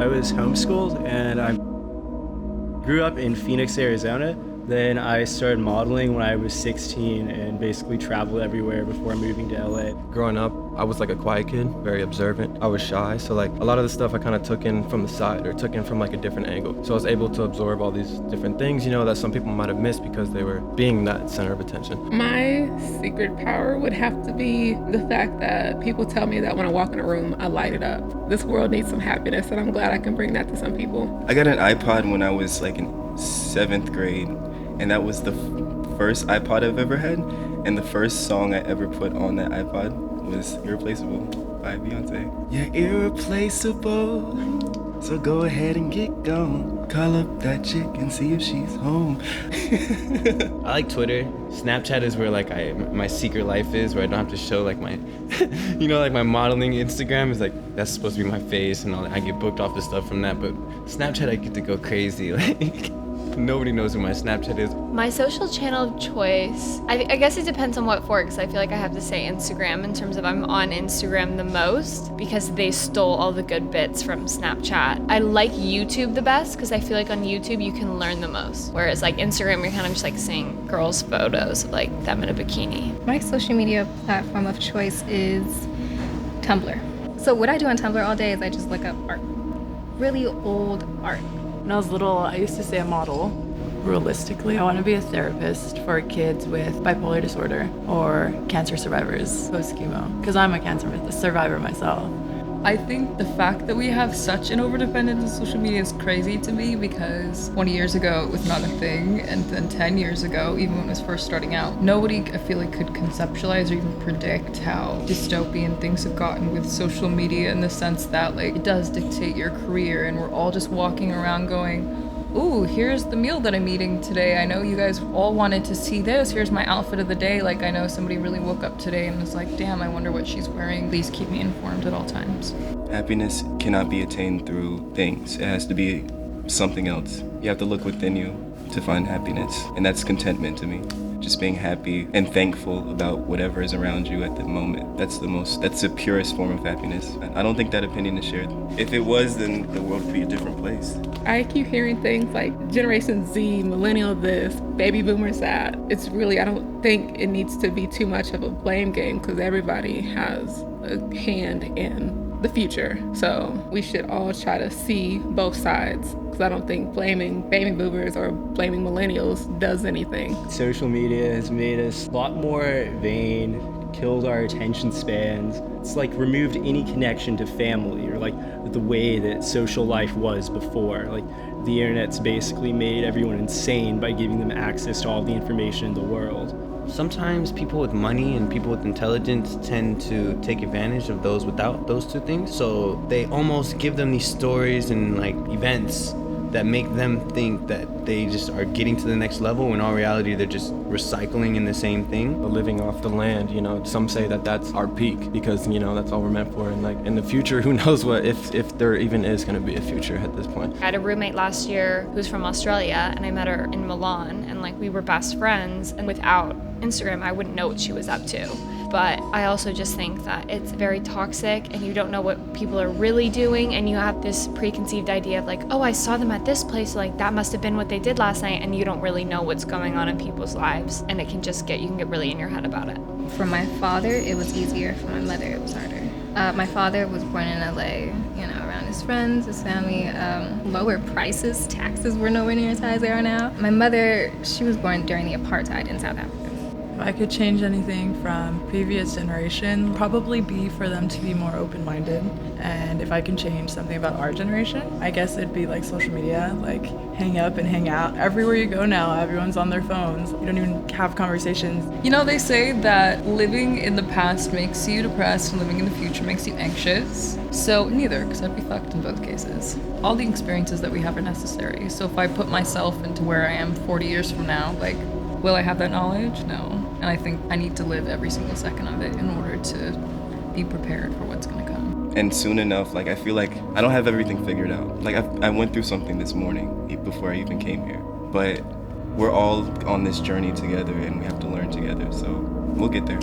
I was homeschooled and I grew up in Phoenix, Arizona. Then I started modeling when I was 16 and basically traveled everywhere before moving to LA. Growing up, I was like a quiet kid, very observant. I was shy, so like a lot of the stuff I kind of took in from the side or took in from like a different angle. So I was able to absorb all these different things, that some people might have missed because they were being that center of attention. My secret power would have to be the fact that people tell me that when I walk in a room, I light it up. This world needs some happiness, and I'm glad I can bring that to some people. I got an iPod when I was like in 7th grade. And that was the first iPod I've ever had. And the first song I ever put on that iPod was Irreplaceable by Beyonce. You're irreplaceable, so go ahead and get gone. Call up that chick and see if she's home. I like Twitter. Snapchat is where like my secret life is, where I don't have to show like my, like my modeling. Instagram is like, that's supposed to be my face and all that. I get booked off the stuff from that, but Snapchat I get to go crazy. Like, nobody knows who my Snapchat is. My social channel of choice, I guess it depends on what for, because I feel like I have to say Instagram in terms of I'm on Instagram the most because they stole all the good bits from Snapchat. I like YouTube the best because I feel like on YouTube you can learn the most, whereas like Instagram you're kind of just like seeing girls' photos of like them in a bikini. My social media platform of choice is Tumblr. So what I do on Tumblr all day is I just look up art, really old art. When I was little, I used to say a model. Realistically, I want to be a therapist for kids with bipolar disorder or cancer survivors post-chemo, because I'm a cancer survivor myself. I think the fact that we have such an overdependence on social media is crazy to me, because 20 years ago it was not a thing, and then 10 years ago, even when it was first starting out, nobody I feel like could conceptualize or even predict how dystopian things have gotten with social media, in the sense that like it does dictate your career, and we're all just walking around going, ooh, here's the meal that I'm eating today. I know you guys all wanted to see this. Here's my outfit of the day. Like, I know somebody really woke up today and was like, damn, I wonder what she's wearing. Please keep me informed at all times. Happiness cannot be attained through things. It has to be something else. You have to look within you to find happiness. And that's contentment to me. Just being happy and thankful about whatever is around you at the moment. That's the purest form of happiness. I don't think that opinion is shared. If it was, then the world would be a different place. I keep hearing things like Generation Z, Millennial this, Baby Boomers that. It's really, I don't think it needs to be too much of a blame game, because everybody has a hand in the future. So we should all try to see both sides, because I don't think blaming baby boomers or blaming millennials does anything. Social media has made us a lot more vain, killed our attention spans. It's like removed any connection to family or like the way that social life was before. Like the internet's basically made everyone insane by giving them access to all the information in the world. Sometimes people with money and people with intelligence tend to take advantage of those without those two things. So they almost give them these stories and like events that make them think that they just are getting to the next level, when in all reality they're just recycling in the same thing. Living off the land, some say that that's our peak because, that's all we're meant for. And like in the future, who knows what, if there even is going to be a future at this point. I had a roommate last year who's from Australia, and I met her in Milan, and like we were best friends, and without Instagram I wouldn't know what she was up to. But I also just think that it's very toxic, and you don't know what people are really doing, and you have this preconceived idea of like, oh, I saw them at this place, like that must have been what they did last night, and you don't really know what's going on in people's lives, and you can get really in your head about it. For my father, it was easier. For my mother, it was harder. My father was born in LA, around his friends, his family, lower prices, taxes were nowhere near as high as they are now. My mother, she was born during the apartheid in South Africa. If I could change anything from previous generation, probably be for them to be more open-minded. And if I can change something about our generation, I guess it'd be like social media, like hang up and hang out. Everywhere you go now, everyone's on their phones. You don't even have conversations. They say that living in the past makes you depressed and living in the future makes you anxious. So neither, because I'd be fucked in both cases. All the experiences that we have are necessary. So if I put myself into where I am 40 years from now, like, will I have that knowledge? No. And I think I need to live every single second of it in order to be prepared for what's going to come. And soon enough, I feel like I don't have everything figured out. I went through something this morning before I even came here. But we're all on this journey together, and we have to learn together. So we'll get there.